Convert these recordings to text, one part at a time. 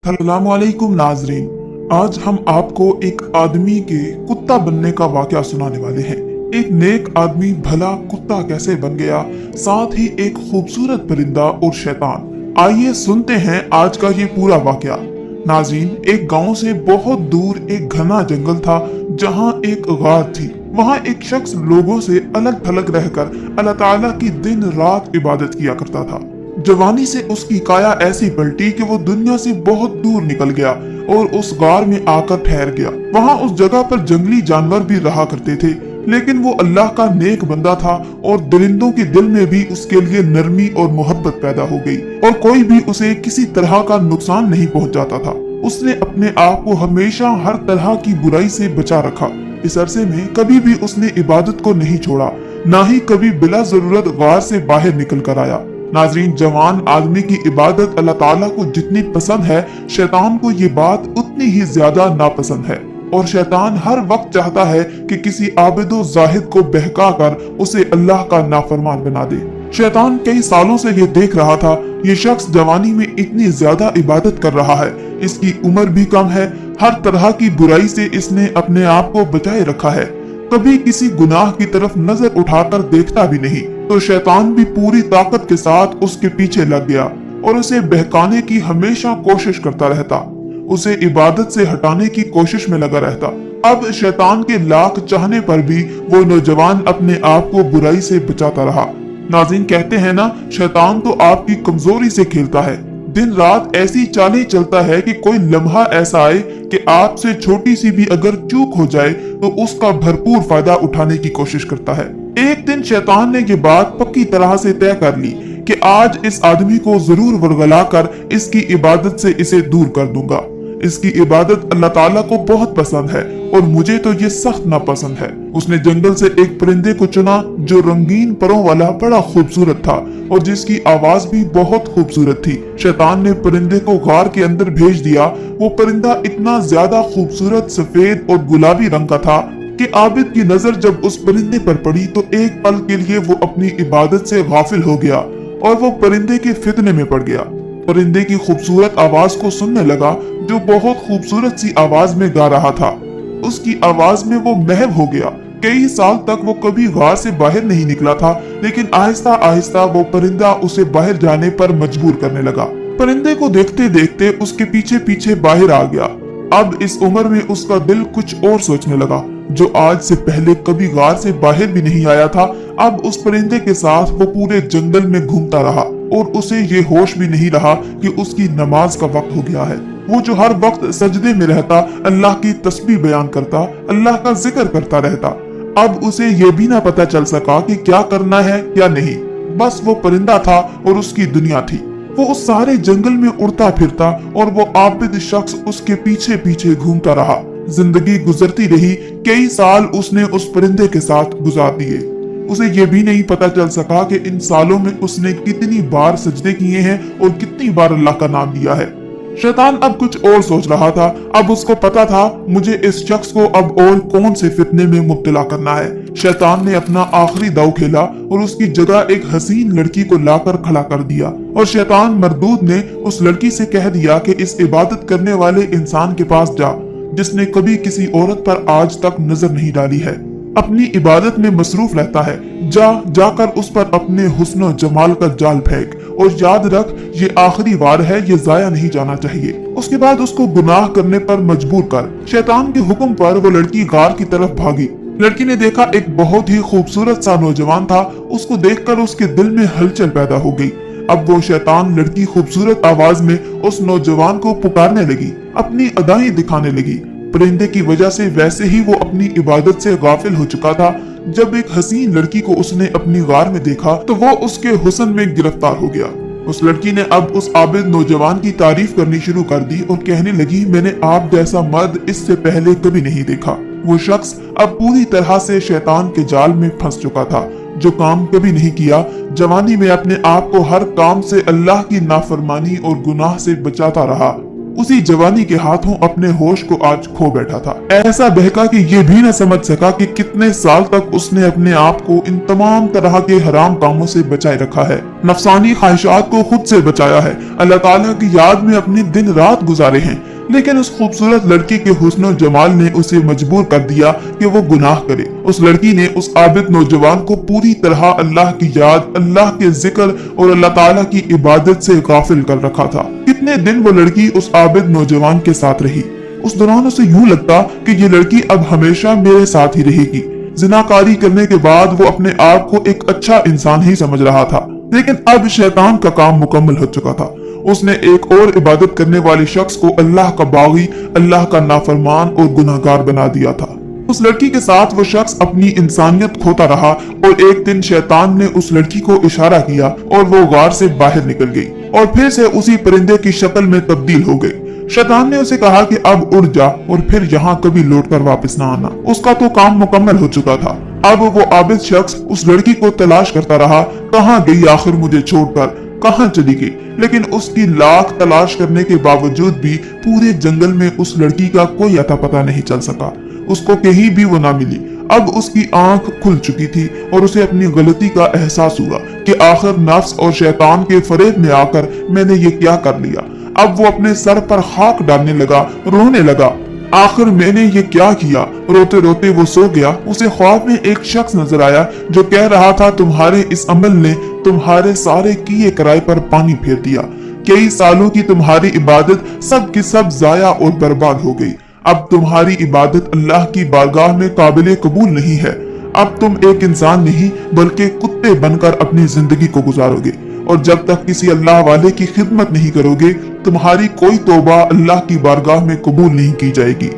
अस्सलाम वालेकुम नाजरीन। आज हम आपको एक आदमी के कुत्ता बनने का वाकया सुनाने वाले हैं। एक नेक आदमी भला कुत्ता कैसे बन गया, साथ ही एक खूबसूरत परिंदा और शैतान। आइए सुनते हैं आज का ये पूरा वाकया। नाजरीन, एक गांव से बहुत दूर एक घना जंगल था जहां एक गार थी। वहां एक शख्स लोगों से अलग थलग रहकर अल्लाह ताला की दिन रात इबादत किया करता था। जवानी से उसकी काया ऐसी पलटी कि वो दुनिया से बहुत दूर निकल गया और उस गार में आकर ठहर गया। वहां उस जगह पर जंगली जानवर भी रहा करते थे, लेकिन वो अल्लाह का नेक बंदा था और दरिंदों के दिल में भी उसके लिए नरमी और मोहब्बत पैदा हो गई और कोई भी उसे किसी तरह का नुकसान नहीं पहुंचाता था। उसने अपने आप को हमेशा हर तरह की बुराई से बचा रखा। इस अरसे में कभी भी उसने इबादत को नहीं छोड़ा, ना ही कभी बिला जरूरत गार से बाहर निकल कर आया। नाजरीन, जवान आदमी की इबादत अल्लाह ताला को जितनी पसंद है, शैतान को ये बात उतनी ही ज्यादा नापसंद है और शैतान हर वक्त चाहता है कि किसी आबिदो जाहिद को बहका कर उसे अल्लाह का नाफरमान बना दे। शैतान कई सालों से ये देख रहा था, ये शख्स जवानी में इतनी ज्यादा इबादत कर रहा है, इसकी उम्र भी कम है, हर तरह की बुराई से इसने अपने आप को बचाए रखा है, कभी किसी गुनाह की तरफ नजर उठाकर देखता भी नहीं। तो शैतान भी पूरी ताकत के साथ उसके पीछे लग गया और उसे बहकाने की हमेशा कोशिश करता रहता, उसे इबादत से हटाने की कोशिश में लगा रहता। अब शैतान के लाख चाहने पर भी वो नौजवान अपने आप को बुराई से बचाता रहा। नाज़रीन, कहते हैं ना, शैतान तो आपकी कमजोरी से खेलता है। दिन रात ऐसी चालें चलता है कि कोई लम्हा ऐसा आए कि आपसे छोटी सी भी अगर चूक हो जाए तो उसका भरपूर फायदा उठाने की कोशिश करता है। एक दिन शैतान ने ये बात पक्की तरह से तय कर ली कि आज इस आदमी को जरूर वरगला कर इसकी इबादत से इसे दूर कर दूंगा। इसकी इबादत अल्लाह ताला को बहुत पसंद है और मुझे तो ये सख्त नापसंद है। उसने जंगल से एक परिंदे को चुना जो रंगीन परों वाला बड़ा खूबसूरत था और जिसकी आवाज भी बहुत खूबसूरत थी। शैतान ने परिंदे को गार के अंदर भेज दिया। वो परिंदा इतना ज्यादा खूबसूरत, सफेद और गुलाबी रंग का था कि आबिद की नजर जब उस परिंदे पर पड़ी तो एक पल के लिए वो अपनी इबादत से गाफिल हो गया और वो परिंदे के फितने में पड़ गया। परिंदे की खूबसूरत आवाज को सुनने लगा जो बहुत खूबसूरत सी आवाज में गा रहा था। उसकी आवाज में वो महव हो गया। कई साल तक वो कभी गार से बाहर नहीं निकला था, लेकिन आहिस्ता आहिस्ता वो परिंदा उसे बाहर जाने पर मजबूर करने लगा। परिंदे को देखते देखते उसके पीछे पीछे बाहर आ गया। अब इस उम्र में उसका दिल कुछ और सोचने लगा। जो आज से पहले कभी गार से बाहर भी नहीं आया था, अब उस परिंदे के साथ वो पूरे जंगल में घूमता रहा और उसे ये होश भी नहीं रहा कि उसकी नमाज का वक्त हो गया है। वो जो हर वक्त सजदे में रहता, अल्लाह की तस्बीह बयान करता, अल्लाह का जिक्र करता रहता, अब उसे ये भी ना पता चल सका कि क्या करना है क्या नहीं। बस वो परिंदा था और उसकी दुनिया थी। वो उस सारे जंगल में उड़ता फिरता और वो आबिद शख्स उसके पीछे पीछे घूमता रहा। जिंदगी गुजरती रही। कई साल उसने उस परिंदे के साथ गुजार दिए। उसे ये भी नहीं पता चल सका कि इन सालों में उसने कितनी बार सजदे किए हैं और कितनी बार अल्लाह का नाम लिया है। शैतान अब कुछ और सोच रहा था। अब उसको पता था मुझे इस शख्स को अब और कौन से फितने में मुब्तला करना है। शैतान ने अपना आखिरी दाव खेला और उसकी जगह एक हसीन लड़की को लाकर खड़ा कर दिया और शैतान मरदूद ने उस लड़की से कह दिया कि इस इबादत करने वाले इंसान के पास जा जिसने कभी किसी औरत पर आज तक नजर नहीं डाली है, अपनी इबादत में मसरूफ रहता है। जाकर उस पर अपने हुस्न जमाल का जाल फेंक और याद रख ये आखिरी बार है, ये जाया नहीं जाना चाहिए। उसके बाद उसको गुनाह करने पर मजबूर कर। शैतान के हुक्म पर वो लड़की गार की तरफ भागी। लड़की ने देखा एक बहुत ही खूबसूरत सा नौजवान था। उसको देखकर उसके दिल में हलचल पैदा हो गई। अब वो शैतान लड़की खूबसूरत आवाज में उस नौजवान को पुकारने लगी, अपनी अदाएं दिखाने लगी। परिंदे की वजह से वैसे ही वो अपनी इबादत से गाफिल हो चुका था। जब एक हसीन लड़की को उसने अपनी गार में देखा तो वो उसके हुस्न में गिरफ्तार हो गया। उस लड़की ने अब उस आबिद नौजवान की तारीफ करनी शुरू कर दी और कहने लगी, मैंने आप जैसा मर्द इससे पहले कभी नहीं देखा। वो शख्स अब पूरी तरह से शैतान के जाल में फंस चुका था। जो काम कभी नहीं किया, जवानी में अपने आप को हर काम से अल्लाह की नाफरमानी और गुनाह से बचाता रहा। उसी जवानी के हाथों अपने होश को आज खो बैठा था। ऐसा बहका कि ये भी न समझ सका कि कितने साल तक उसने अपने आप को इन तमाम तरह के हराम कामों से बचाए रखा है, नफसानी ख्वाहिशात को खुद से बचाया है, अल्लाह ताला की याद में अपने दिन रात गुजारे हैं। लेकिन उस खूबसूरत लड़की के हुस्न और जमाल ने उसे मजबूर कर दिया कि वो गुनाह करे। उस लड़की ने उस आबिद नौजवान को पूरी तरह अल्लाह की याद, अल्लाह के जिक्र और अल्लाह ताला की इबादत से गाफिल कर रखा था। कितने दिन वो लड़की उस आबिद नौजवान के साथ रही। उस दौरान उसे यूं लगता कि ये लड़की अब हमेशा मेरे साथ ही रहेगी। जिनाकारी करने के बाद वो अपने आप को एक अच्छा इंसान ही समझ रहा था, लेकिन अब शैतान का काम मुकम्मल हो चुका था। उसने एक और इबादत करने वाले शख्स को अल्लाह का बागी, अल्लाह का नाफरमान और गुनाहगार बना दिया था। उस लड़की के साथ वो शख्स अपनी इंसानियत खोता रहा और एक दिन शैतान ने उस लड़की को इशारा किया और वो गार से बाहर निकल गई और फिर से उसी परिंदे की शक्ल में तब्दील हो गई। शैतान ने उसे कहा कि अब उड़ जा और फिर यहाँ कभी लौटकर वापस ना आना। उसका तो काम मुकम्मल हो चुका था। अब वो आबिद शख्स उस लड़की को तलाश करता रहा, कहाँ गई आखिर मुझे छोड़कर, कहाँ चली गई। लेकिन उसकी लाख तलाश करने के बावजूद भी पूरे जंगल में उस लड़की का कोई अता पता नहीं चल सका। उसको कहीं भी वो ना मिली। अब उसकी आंख खुल चुकी थी और उसे अपनी गलती का एहसास हुआ कि आखिर नफ्स और शैतान के फरेब में आकर मैंने ये क्या कर लिया। अब वो अपने सर पर खाक डालने लगा, रोने लगा। आखिर मैंने ये क्या किया। रोते रोते वो सो गया। उसे ख्वाब में एक शख्स नजर आया जो कह रहा था, तुम्हारे इस अमल ने तुम्हारे सारे किए कराए पर पानी फेर दिया। कई सालों की तुम्हारी इबादत सब की सब जाया और बर्बाद हो गई। अब तुम्हारी इबादत अल्लाह की बारगाह में काबिले कबूल नहीं है। अब तुम एक इंसान नहीं बल्कि कुत्ते बनकर अपनी जिंदगी को गुजारोगे और जब तक किसी अल्लाह वाले की खिदमत नहीं करोगे तुम्हारी कोई तौबा अल्लाह की बारगाह में कबूल नहीं की जाएगी।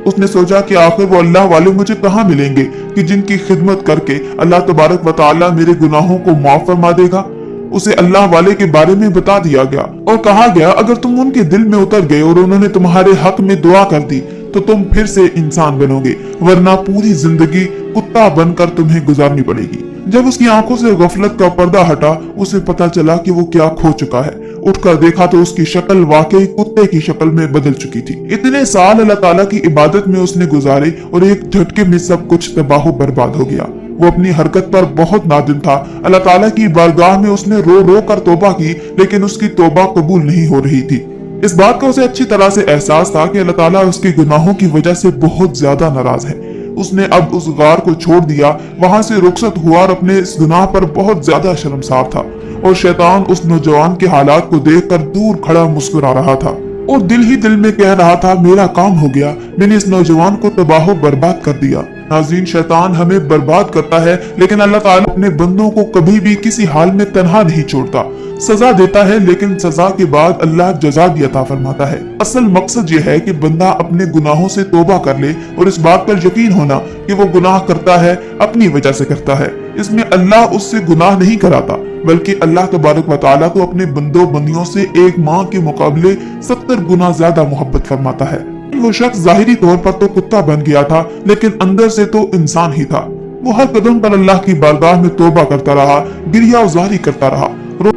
उसने सोचा कि आखिर वो अल्लाह वाले मुझे कहाँ मिलेंगे कि जिनकी खिदमत करके अल्लाह तबारक व तआला मेरे गुनाहों को माफ फरमा देगा। उसे अल्लाह वाले के बारे में बता दिया गया और कहा गया, अगर तुम उनके दिल में उतर गए और उन्होंने तुम्हारे हक में दुआ कर दी तो तुम फिर से इंसान बनोगे, वरना पूरी जिंदगी कुत्ता बनकर तुम्हें गुजारनी पड़ेगी। जब उसकी आंखों से गफलत का पर्दा हटा उसे पता चला कि वो क्या खो चुका है। उठकर देखा तो उसकी शक्ल वाकई कुत्ते की शक्ल में बदल चुकी थी। इतने साल अल्लाह ताला की इबादत में उसने गुजारे और एक झटके में सब कुछ तबाह बर्बाद हो गया। वो अपनी हरकत पर बहुत नादिम था। अल्लाह ताला की बारगाह में उसने रो रो कर तौबा की, लेकिन उसकी तौबा कबूल नहीं हो रही थी। इस बात का उसे अच्छी तरह से एहसास था कि अल्लाह ताला उसके गुनाहों की वजह से बहुत ज्यादा नाराज है। उसने अब उस गार को छोड़ दिया, वहां से रुखसत हुआ और अपने इस गुनाह पर बहुत ज्यादा शर्मसार था। और शैतान उस नौजवान के हालात को देखकर दूर खड़ा मुस्कुरा रहा था और दिल ही दिल में कह रहा था, मेरा काम हो गया, मैंने इस नौजवान को तबाह बर्बाद कर दिया। नाज़रीन, शैतान हमें बर्बाद करता है लेकिन अल्लाह ताला अपने बंदों को कभी भी किसी हाल में तन्हा नहीं छोड़ता। सजा देता है लेकिन सजा के बाद अल्लाह जज़ा भी अता फरमाता है। असल मकसद ये है कि बंदा अपने गुनाहों से तौबा कर ले और इस बात पर यकीन होना कि वो गुनाह करता है अपनी वजह से करता है। इसमें अल्लाह उससे गुनाह नहीं कराता बल्कि अल्लाह तबारक व तआला को अपने बंदों बंदियों से एक माँ के मुकाबले 70 गुना ज्यादा मोहब्बत फरमाता है। वो शख्स जाहिरी तौर पर तो कुत्ता बन गया था लेकिन अंदर से तो इंसान ही था। वो हर कदम पर अल्लाह की बारगाह में तौबा करता रहा, गिरिया उजारी करता रहा।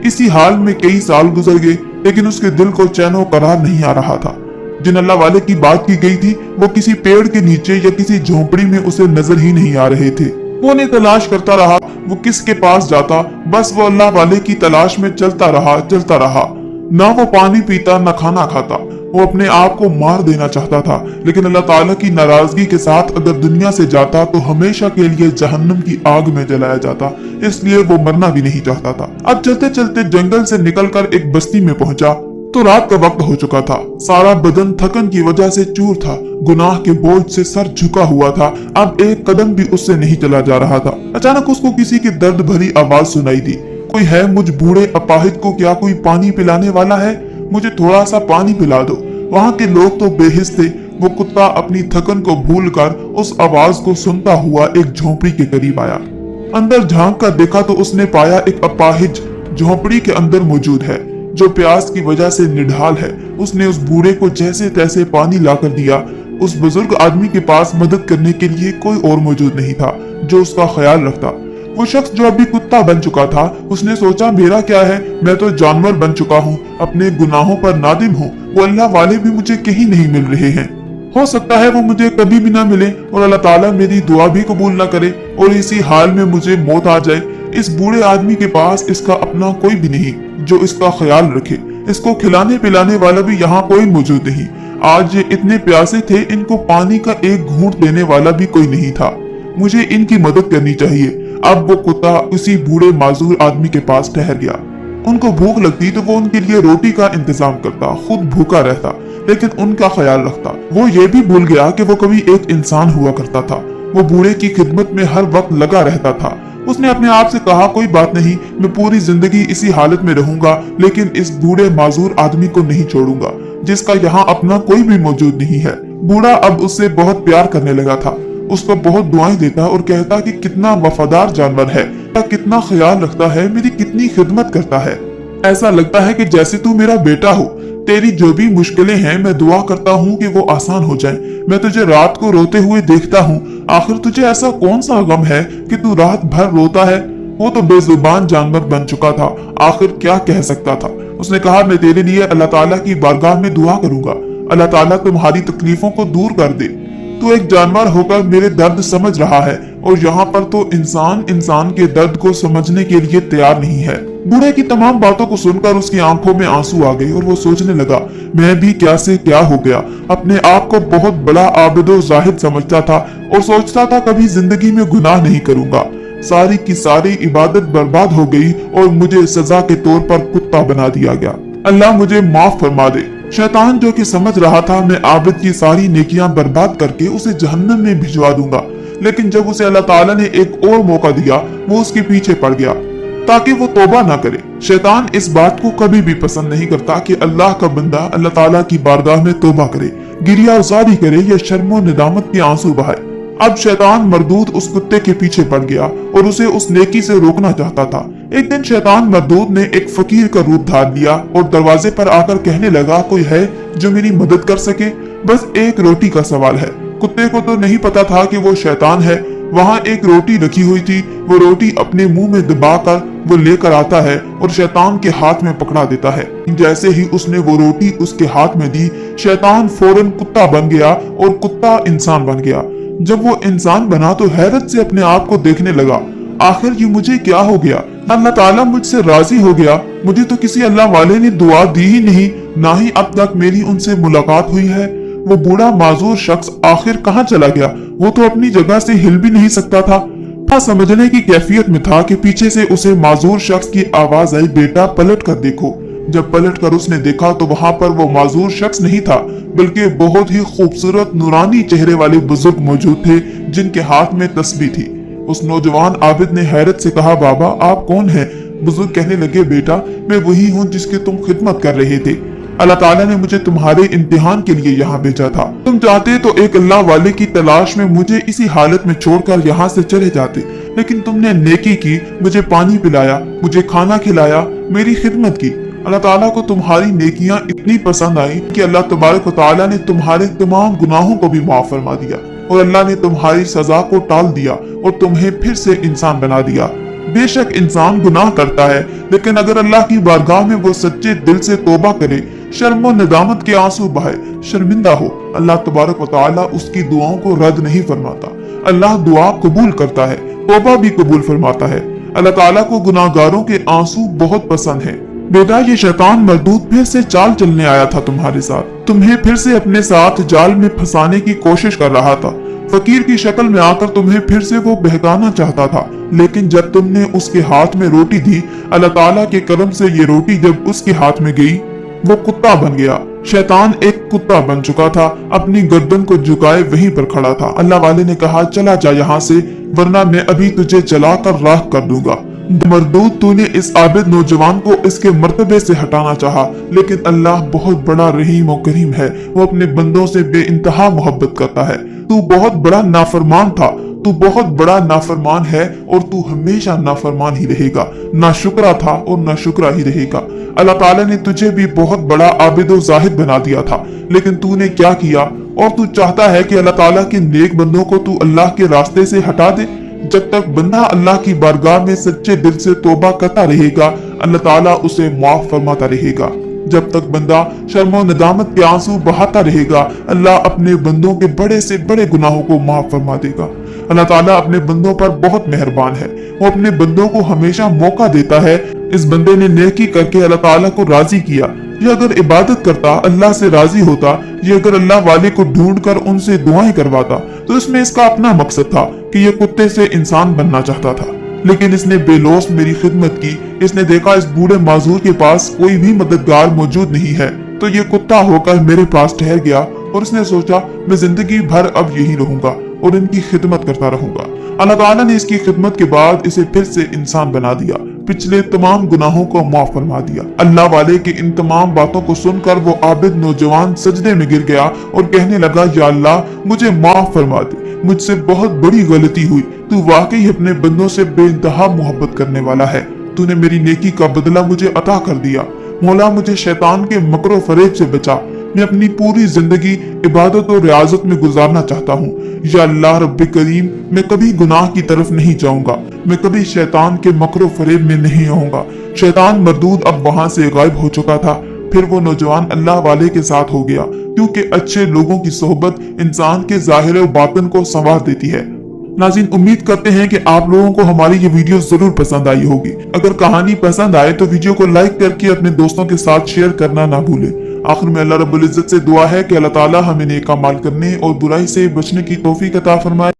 इसी हाल में कई साल गुजर गए लेकिन उसके दिल को चैनो करार नहीं आ रहा था। जिन अल्लाह वाले की बात की गई थी वो किसी पेड़ के नीचे या किसी झोंपड़ी में उसे नजर ही नहीं आ रहे थे। वो उन्हें तलाश करता रहा, वो किसके पास जाता, बस वो अल्लाह वाले की तलाश में चलता रहा। ना वो पानी पीता ना खाना खाता। वो अपने आप को मार देना चाहता था लेकिन अल्लाह ताला की नाराजगी के साथ अगर दुनिया से जाता तो हमेशा के लिए जहन्नम की आग में जलाया जाता, इसलिए वो मरना भी नहीं चाहता था। अब चलते चलते जंगल से निकलकर एक बस्ती में पहुंचा तो रात का वक्त हो चुका था। सारा बदन थकन की वजह से चूर था, गुनाह के बोझ से सर झुका हुआ था। अब एक कदम भी उससे नहीं चला जा रहा था। अचानक उसको किसी की दर्द भरी आवाज सुनाई दी, कोई है मुझ बूढ़े अपाहिज को क्या कोई पानी पिलाने वाला है? मुझे थोड़ा सा पानी पिला दो। वहाँ के लोग तो बेहिस थे। वो कुत्ता अपनी थकन को भूलकर उस आवाज को सुनता हुआ एक झोंपड़ी के करीब आया। अंदर झांक कर देखा तो उसने पाया एक अपाहिज झोंपड़ी के अंदर मौजूद है जो प्यास की वजह से निढाल है। उसने उस बूढ़े को जैसे तैसे पानी लाकर दिया। उस बुजुर्ग आदमी के पास मदद करने के लिए कोई और मौजूद नहीं था जो उसका ख्याल रखता। वो शख्स जो अभी कुत्ता बन चुका था, उसने सोचा मेरा क्या है, मैं तो जानवर बन चुका हूँ, अपने गुनाहों पर नादिम हूँ, वो अल्लाह वाले भी मुझे कहीं नहीं मिल रहे हैं। हो सकता है वो मुझे कभी भी ना मिले और अल्लाह ताला मेरी दुआ भी कबूल ना करे और इसी हाल में मुझे मौत आ जाए। इस बूढ़े आदमी के पास इसका अपना कोई भी नहीं जो इसका ख्याल रखे, इसको खिलाने पिलाने वाला भी यहाँ कोई मौजूद नहीं। आज ये इतने प्यासे थे, इनको पानी का एक घूंट देने वाला भी कोई नहीं था। मुझे इनकी मदद करनी चाहिए। अब वो कुत्ता उसी बूढ़े माजूर आदमी के पास ठहर गया। उनको भूख लगती तो वो उनके लिए रोटी का इंतजाम करता, खुद भूखा रहता, लेकिन उनका ख्याल रखता। वो ये भी भूल गया कि वो कभी एक इंसान हुआ करता था। वो बूढ़े की खिदमत में हर वक्त लगा रहता था। उसने अपने आप से कहा, कोई बात नहीं, मैं पूरी जिंदगी इसी हालत में रहूंगा, लेकिन इस बूढ़े माजूर आदमी को नहीं छोड़ूंगा जिसका यहाँ अपना कोई भी मौजूद नहीं है। बूढ़ा अब उससे बहुत प्यार करने लगा था, उसको बहुत दुआएं देता और कहता कि कितना वफादार जानवर है, कितना ख्याल रखता है, मेरी कितनी खिदमत करता है। ऐसा लगता है कि जैसे तू मेरा बेटा हो। तेरी जो भी मुश्किलें हैं मैं दुआ करता हूँ कि वो आसान हो जाए। मैं तुझे रात को रोते हुए देखता हूँ, आखिर तुझे ऐसा कौन सा गम है कि तू रात भर रोता है। वो तो बेजुबान जानवर बन चुका था, आखिर क्या कह सकता था। उसने कहा, मैं तेरे लिए अल्लाह ताला की बारगाह में दुआ करूंगा, अल्लाह ताला तुम्हारी तकलीफों को दूर कर दे। तू एक जानवर होकर मेरे दर्द समझ रहा है और यहाँ पर तो इंसान के दर्द को समझने के लिए तैयार नहीं है। बूढ़े की तमाम बातों को सुनकर उसकी आंखों में आंसू आ गए और वो सोचने लगा, मैं भी क्या से क्या हो गया। अपने आप को बहुत बड़ा आबिदो जाहिद समझता था और सोचता था कभी जिंदगी में गुनाह नहीं करूंगा। सारी की सारी इबादत बर्बाद हो गई और मुझे सजा के तौर पर कुत्ता बना दिया गया। अल्लाह मुझे माफ फरमा दे। शैतान जो कि समझ रहा था मैं आबिद की सारी नेकियां बर्बाद करके उसे जहन्नम में भिजवा दूंगा, लेकिन जब उसे अल्लाह ताला ने एक और मौका दिया वो उसके पीछे पड़ गया ताकि वो तौबा ना करे। शैतान इस बात को कभी भी पसंद नहीं करता कि अल्लाह का बंदा अल्लाह ताला की बारगाह में तौबा करे, गिरियाज़ारी करे या शर्मो निदामत के आंसू बहाए। अब शैतान मरदूद उस कुत्ते के पीछे पड़ गया और उसे उस नेकी से रोकना चाहता था। एक दिन शैतान मरदूद ने एक फकीर का रूप धार लिया और दरवाजे पर आकर कहने लगा, कोई है जो मेरी मदद कर सके, बस एक रोटी का सवाल है। कुत्ते को तो नहीं पता था कि वो शैतान है। वहाँ एक रोटी रखी हुई थी, वो रोटी अपने मुंह में दबाकर वो लेकर आता है और शैतान के हाथ में पकड़ा देता है। जैसे ही उसने वो रोटी उसके हाथ में दी, शैतान फौरन कुत्ता बन गया और कुत्ता इंसान बन गया। जब वो इंसान बना तो हैरत से अपने आप को देखने लगा, आखिर ये मुझे क्या हो गया। अल्लाह ताला मुझसे राजी हो गया। मुझे तो किसी अल्लाह वाले ने दुआ दी ही नहीं, ना ही अब तक मेरी उनसे मुलाकात हुई है। वो बूढ़ा माजूर शख्स आखिर कहाँ चला गया? वो तो अपनी जगह से हिल भी नहीं सकता था। समझने की कैफियत में था कि पीछे से उसे माजूर शख्स की आवाज आई, बेटा पलट कर देखो। जब पलट कर उसने देखा तो वहां पर वो माजूर शख्स नहीं था, बल्कि बहुत ही खूबसूरत नूरानी चेहरे वाले बुजुर्ग मौजूद थे जिनके हाथ में तस्बीह थी। उस नौजवान आबिद ने हैरत से कहा, बाबा आप कौन हैं? बुजुर्ग कहने लगे, बेटा मैं वही हूँ जिसकी तुम खिदमत कर रहे थे। अल्लाह ताला ने मुझे तुम्हारे इम्तिहान के लिए यहाँ भेजा था। तुम चाहते तो एक अल्लाह वाले की तलाश में मुझे इसी हालत में छोड़कर यहाँ से चले जाते, लेकिन तुमने नेकी की, मुझे पानी पिलाया, मुझे खाना खिलाया, मेरी खिदमत की। अल्लाह ताला को तुम्हारी नेकियां इतनी पसंद आई कि अल्लाह तबारक व तआला ने तुम्हारे तमाम गुनाहों को भी माफ फरमा दिया और अल्लाह ने तुम्हारी सजा को टाल दिया और तुम्हें फिर से इंसान बना दिया। बेशक इंसान गुनाह करता है, लेकिन अगर अल्लाह की बारगाह में वो सच्चे दिल से तौबा करे, शर्म और निदामत के आंसू बहाए, शर्मिंदा हो, अल्लाह तबारक व तआला उसकी दुआओं को रद्द नहीं फरमाता। अल्लाह दुआ कबूल करता है, तौबा भी कबूल फरमाता है। अल्लाह ताला को गुनाहगारों के आंसू बहुत पसंद है। बेटा ये शैतान मरदूद फिर से चाल चलने आया था तुम्हारे साथ, तुम्हें फिर से अपने साथ जाल में फंसाने की कोशिश कर रहा था। फकीर की शक्ल में आकर तुम्हें फिर से वो बहकाना चाहता था, लेकिन जब तुमने उसके हाथ में रोटी दी, अल्लाह ताला के करम से ये रोटी जब उसके हाथ में गई, वो कुत्ता बन गया। शैतान एक कुत्ता बन चुका था, अपनी गर्दन को झुकाए वहीं पर खड़ा था। अल्लाह वाले ने कहा, चला जा यहाँ से, वरना मैं अभी तुझे जलाकर राख कर दूंगा। मरदूद तूने इस आबिद नौजवान को इसके मर्तबे से हटाना चाहा, लेकिन अल्लाह बहुत बड़ा रहीम और करीम है। वो अपने बंदों से बेइंतहा मोहब्बत करता है। तू बहुत बड़ा नाफरमान था, तू बहुत बड़ा नाफरमान है और तू हमेशा नाफरमान ही रहेगा। नाशुक्रा था और नाशुक्रा ही रहेगा। अल्लाह ताला ने तुझे भी बहुत बड़ा आबिद और जाहिद बना दिया था, लेकिन तूने क्या किया? और तू चाहता है कि अल्लाह ताला के नेक बंदों को तू अल्लाह के रास्ते से हटा दे। जब तक बंदा अल्लाह की बारगाह में सच्चे दिल से तौबा करता रहेगा, अल्लाह ताला उसे माफ फरमाता रहेगा। जब तक बंदा शर्मो नदामत के आंसू बहाता रहेगा, अल्लाह अपने बंदों के बड़े से बड़े गुनाहों को माफ फरमा देगा। अल्लाह ताला अपने बंदों पर बहुत मेहरबान है, वो अपने बंदों को हमेशा मौका देता है। इस बंदे ने नेकी करके अल्लाह ताला को राजी किया, ये अगर इबादत करता अल्लाह से राजी होता, ये अगर अल्लाह वाले को ढूंढ कर उनसे दुआएं करवाता, तो इसमें इसका अपना मकसद था कि ये कुत्ते से इंसान बनना चाहता था। लेकिन इसने बेलौस मेरी खिदमत की, इसने देखा इस बूढ़े माजूर के पास कोई भी मददगार मौजूद नहीं है, तो ये कुत्ता होकर मेरे पास ठहर गया और इसने सोचा मैं जिंदगी भर अब यही रहूंगा और इनकी खिदमत करता रहूंगा। अल्लाह ताला ने इसकी खिदमत के बाद इसे फिर से इंसान बना दिया, पिछले तमाम गुनाहों को माफ फरमा दिया। अल्लाह वाले की इन तमाम बातों को सुनकर वो आबिद नौजवान सजदे में गिर गया और कहने लगा, या अल्लाह मुझे माफ फरमा दे, मुझसे बहुत बड़ी गलती हुई। तू वाकई अपने बंदों से बेइंतहा मोहब्बत करने वाला है। तूने मेरी नेकी का बदला मुझे अता कर दिया। मौला मुझे शैतान के मकरो फरेब से बचा। मैं अपनी पूरी जिंदगी इबादत और रियाजत में गुजारना चाहता हूँ। या अल्लाह रब्बे करीम, मैं कभी गुनाह की तरफ नहीं जाऊंगा, मैं कभी शैतान के मकरो फरेब में नहीं आऊंगा। शैतान मरदूद अब वहां से गायब हो चुका था। फिर वो नौजवान अल्लाह वाले के साथ हो गया, क्योंकि अच्छे लोगों की सोहबत इंसान के जाहिर और बातिन को संवार देती है। नाज़रीन, उम्मीद करते हैं कि आप लोगों को हमारी ये वीडियो जरूर पसंद आई होगी। अगर कहानी पसंद आए तो वीडियो को लाइक करके अपने दोस्तों के साथ शेयर करना ना भूलें। आखिर में अल्लाह रब्बुल इज्जत से दुआ है कि अल्लाह ताला हमें नेक अमाल करने और बुराई से बचने की तौफीक अता फरमाए।